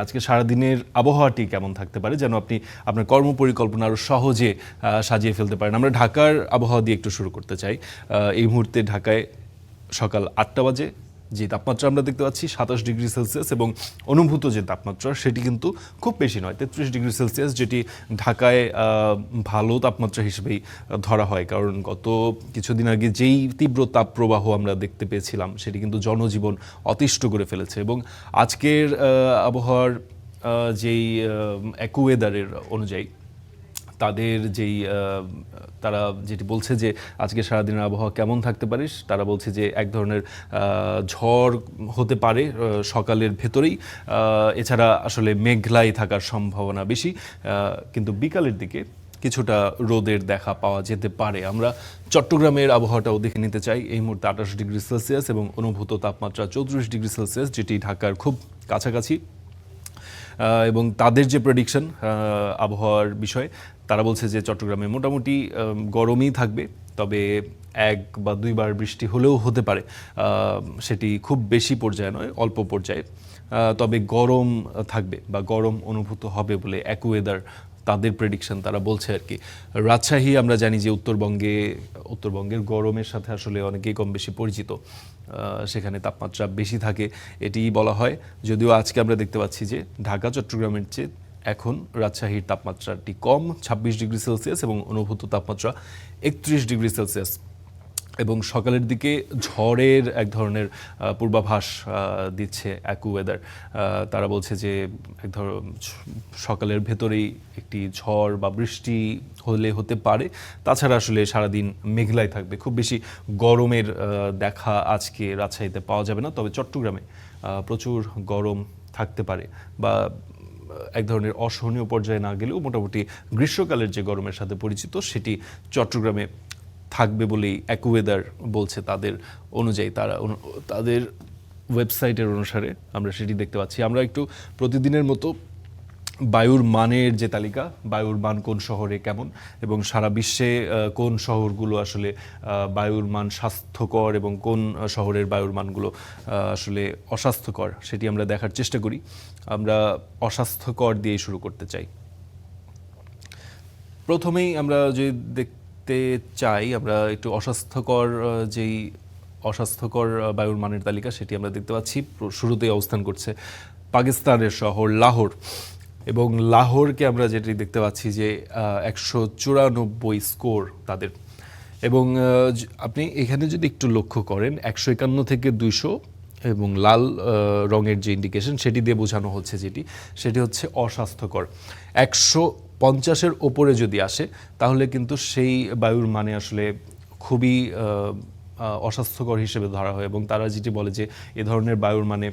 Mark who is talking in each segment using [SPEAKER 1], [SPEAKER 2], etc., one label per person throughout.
[SPEAKER 1] আজকে সারাদিনের আবহাওয়াটি কেমন থাকতে পারে যেন আপনি আপনার কর্মপরিকল্পনা আরও সহজে সাজিয়ে ফেলতে পারেন। আমরা ঢাকার আবহাওয়া দিয়ে একটু শুরু করতে চাই। এই মুহূর্তে ঢাকায় সকাল ৮টা বাজে যে তাপমাত্রা আমরা দেখতে পাচ্ছি ২৭ ডিগ্রি সেলসিয়াস, এবং অনুভূত যে তাপমাত্রা সেটি কিন্তু খুব বেশি নয়, ৩৩ ডিগ্রি সেলসিয়াস, যেটি ঢাকায় ভালো তাপমাত্রা হিসেবেই ধরা হয়। কারণ গত কিছুদিন আগে যেই তীব্র তাপপ্রবাহ আমরা দেখতে পেয়েছিলাম সেটি কিন্তু জনজীবন অতিষ্ঠ করে ফেলেছে। এবং আজকের আবহাওয়ার যেই অ্যাকুয়েদারের অনুযায়ী তাদের তারা যেটি বলছে যে আজকে সারাদিনের আবহাওয়া কেমন থাকতে পারে, তারা বলছে যে এক ধরনের ঝড় হতে পারে সকালের ভেতরেই, এছাড়া আসলে মেঘলাই থাকার সম্ভাবনা বেশি, কিন্তু বিকালের দিকে কিছুটা রোদের দেখা পাওয়া যেতে পারে। আমরা চট্টগ্রামের আবহাওয়াটাও দেখে নিতে চাই। এই মুহূর্তে ২৮ ডিগ্রি সেলসিয়াস এবং অনুভূত তাপমাত্রা ৩৪ ডিগ্রি সেলসিয়াস, যেটি ঢাকার খুব কাছাকাছি। এবং তাদের যে প্রেডিকশন আবহাওয়ার বিষয়ে, তারা বলছে যে চট্টগ্রামে মোটামুটি গরমই থাকবে, তবে এক বা দুইবার বৃষ্টি হলেও হতে পারে, সেটি খুব বেশি পর্যায়ে নয়, অল্প পর্যায়ে, তবে গরম থাকবে বা গরম অনুভূত হবে বলে অ্যাকুয়েদার তাদের প্রেডিকশন তারা বলছে আর কি। রাজশাহী আমরা জানি যে উত্তরবঙ্গের গরমের সাথে আসলে অনেকেই কম বেশি পরিচিত, সেখানে তাপমাত্রা বেশি থাকে এটিই বলা হয়। যদিও আজকে আমরা দেখতে পাচ্ছি যে ঢাকা চট্টগ্রামের চেয়ে এখন রাজশাহীর তাপমাত্রাটি কম, ২৬ ডিগ্রি সেলসিয়াস, এবং অনুভূত তাপমাত্রা ৩১ ডিগ্রি সেলসিয়াস। এবং সকালের দিকে ঝড়ের এক ধরনের পূর্বাভাস দিচ্ছে অ্যাকুয়েদার। তারা বলছে যে সকালের ভেতরেই একটি ঝড় বা বৃষ্টি হতে পারে, তাছাড়া আসলে সারাদিন মেঘলাই থাকবে। খুব বেশি গরমের দেখা আজকে রাজশাহীতে পাওয়া যাবে না, তবে চট্টগ্রামে প্রচুর গরম থাকতে পারে, বা এক ধরনের অসহনীয় পর্যায়ে না গেলেও মোটামুটি গ্রীষ্মকালের যে গরমের সাথে পরিচিত সেটি চট্টগ্রামে থাকবে বলেই অ্যাকুয়েদার বলছে তাদের অনুযায়ী। তাদের ওয়েবসাইটের অনুসারে আমরা সেটি দেখতে পাচ্ছি। আমরা একটু প্রতিদিনের মতো বায়ুর মানের যে তালিকা, বায়ুর মান কোন শহরে কেমন এবং সারা বিশ্বে কোন শহরগুলো আসলে বায়ুর মান স্বাস্থ্যকর এবং কোন শহরের বায়ুর মানগুলো আসলে অস্বাস্থ্যকর, সেটি আমরা দেখার চেষ্টা করি। আমরা অস্বাস্থ্যকর দিয়ে শুরু করতে চাই। প্রথমেই আমরা যে দেখতে চাই, আমরা একটু অস্বাস্থ্যকর বায়ুর মানের তালিকা সেটি আমরা দেখতে পাচ্ছি। শুরুতেই অবস্থান করছে পাকিস্তানের শহর লাহোর, এবং লাহোরকে আমরা যেটি দেখতে পাচ্ছি যে ১৯৪ স্কোর তাদের। এবং আপনি এখানে যদি একটু লক্ষ্য করেন, ১৫১ থেকে ২০০ এবং লাল রঙের যে ইন্ডিকেশন সেটি দিয়ে বোঝানো হচ্ছে সেটি হচ্ছে অস্বাস্থ্যকর। ১৫০-এর ওপরে যদি আসে তাহলে কিন্তু সেই বায়ুর মানে আসলে খুবই অস্বাস্থ্যকর হিসেবে ধরা হয়। এবং তারা যেটি বলে যে এ ধরনের বায়ুর মানে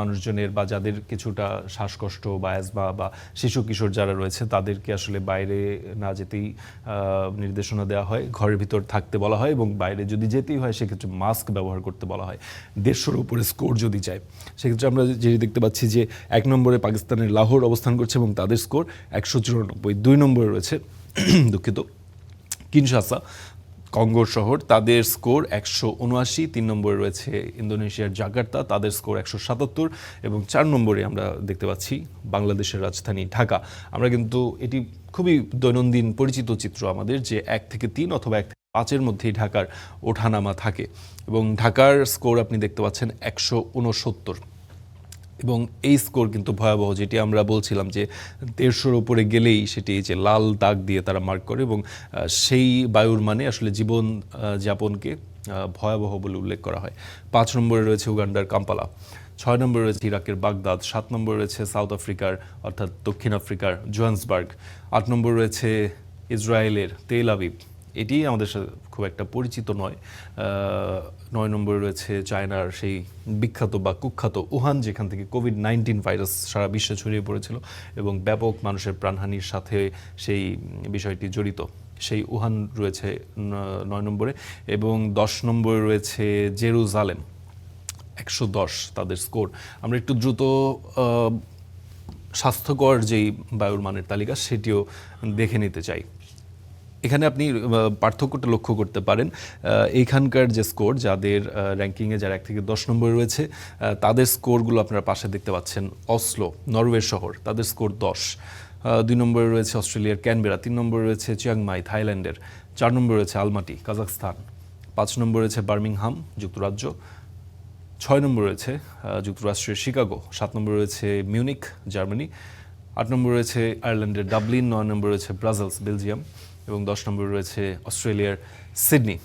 [SPEAKER 1] মানুষজনের বা যাদের কিছুটা শ্বাসকষ্ট বা অ্যাজমা বা শিশু কিশোর যারা রয়েছে তাদেরকে আসলে বাইরে না যেতেই নির্দেশনা দেওয়া হয়, ঘরের ভিতর থাকতে বলা হয়, এবং বাইরে যদি যেতেই হয় সেক্ষেত্রে মাস্ক ব্যবহার করতে বলা হয়। ১৫০-র উপরে স্কোর যদি যায় সেক্ষেত্রে আমরা যেটি দেখতে পাচ্ছি যে ১ নম্বরে পাকিস্তানের লাহোর অবস্থান করছে এবং তাদের স্কোর ১৯৪। ২ নম্বরে রয়েছে কিনশাসা, কঙ্গোর শহর, তাদের স্কোর ১৭৯। ৩ নম্বরে রয়েছে ইন্দোনেশিয়ার জাকার্তা, তাদের স্কোর ১৭৭। এবং ৪ নম্বরে আমরা দেখতে পাচ্ছি বাংলাদেশের রাজধানী ঢাকা। আমরা কিন্তু এটি খুবই দৈনন্দিন পরিচিত চিত্র আমাদের, যে ১ থেকে ৩ অথবা ১ থেকে ৫-এর মধ্যেই ঢাকার ওঠানামা থাকে। এবং ঢাকার স্কোর আপনি দেখতে পাচ্ছেন ১৬৯। এবং এই স্কোর কিন্তু ভয়াবহ, যেটি আমরা বলছিলাম যে ১৫০-র উপরে গেলেই সেটি যে লাল দাগ দিয়ে তারা মার্ক করে, এবং সেই বায়ুর মানে আসলে জীবন যাপনকে ভয়াবহ বলে উল্লেখ করা হয়। ৫ নম্বরে রয়েছে উগান্ডার কাম্পালা, ৬ নম্বরে রয়েছে ইরাকের বাগদাদ, ৭ নম্বরে রয়েছে সাউথ আফ্রিকার অর্থাৎ দক্ষিণ আফ্রিকার জোহান্সবার্গ, ৮ নম্বরে রয়েছে ইসরায়েলের তেল আবিব, এটি আমাদের সাথে খুব একটা পরিচিত নয়। ৯ নম্বরে রয়েছে চায়নার সেই বিখ্যাত বা কুখ্যাত উহান, যেখান থেকে কোভিড-১৯ ভাইরাস সারা বিশ্বে ছড়িয়ে পড়েছিল এবং ব্যাপক মানুষের প্রাণহানির সাথে সেই বিষয়টি জড়িত, সেই উহান রয়েছে ৯ নম্বরে। এবং ১০ নম্বরে রয়েছে জেরুজালেম, ১১০ তাদের স্কোর। আমরা একটু দ্রুত স্বাস্থ্যকর যেই বায়ুর মানের তালিকা সেটিও দেখে নিতে চাই। এখানে আপনি পার্থক্যটা লক্ষ্য করতে পারেন। এইখানকার যে স্কোর, যাদের র্যাঙ্কিংয়ে যারা 1 থেকে 10 নম্বরে রয়েছে তাদের স্কোরগুলো আপনারা পাশে দেখতে পাচ্ছেন। অসলো, নরওয়ের শহর, তাদের স্কোর 10। 2 নম্বরে রয়েছে অস্ট্রেলিয়ার ক্যানবেরা, 3 নম্বরে রয়েছে চিয়াংমাই থাইল্যান্ডের, 4 নম্বরে রয়েছে আলমাটি কাজাখস্তান, 5 নম্বরে রয়েছে বার্মিংহাম যুক্তরাজ্য, 6 নম্বরে রয়েছে যুক্তরাষ্ট্রের শিকাগো, 7 নম্বরে রয়েছে মিউনিক জার্মানি, 8 নম্বরে রয়েছে আয়ারল্যান্ডের ডাবলিন, 9 নম্বরে রয়েছে ব্রাসেলস বেলজিয়াম এবং 10 নম্বরে রয়েছে অস্ট্রেলিয়ার সিডনি।